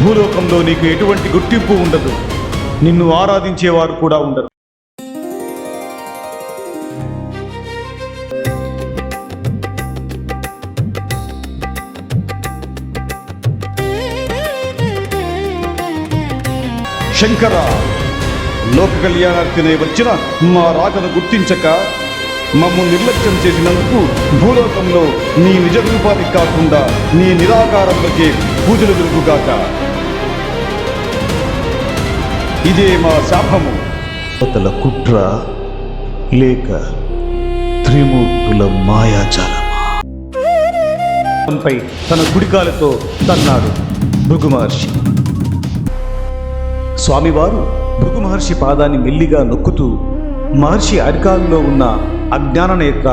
భూలోకంలో నీకు ఎటువంటి గుర్తింపు ఉండదు. నిన్ను ఆరాధించేవారు కూడా ఉండరు. శంకర, లోక కళ్యాణార్థినే వచ్చిన మా రాకను గుర్తించక మమ్ము నిర్లక్ష్యం చేసినందుకు భూలోకంలో నీ నిజ రూపానికి కాకుండా నీ నిరాకారంలోకి పూజలు జరుగుగాక. ఇదే మా శాపము. దేవతల కుట్ర లేక త్రిమూర్తుల మాయాజాలమా? తన కుడికాలతో తన్నాడు భృగు మహర్షి. స్వామివారు భృగు మహర్షి పాదాన్ని మెల్లిగా నొక్కుతూ మహర్షి అరికాల్లో ఉన్న అజ్ఞాన నేత్ర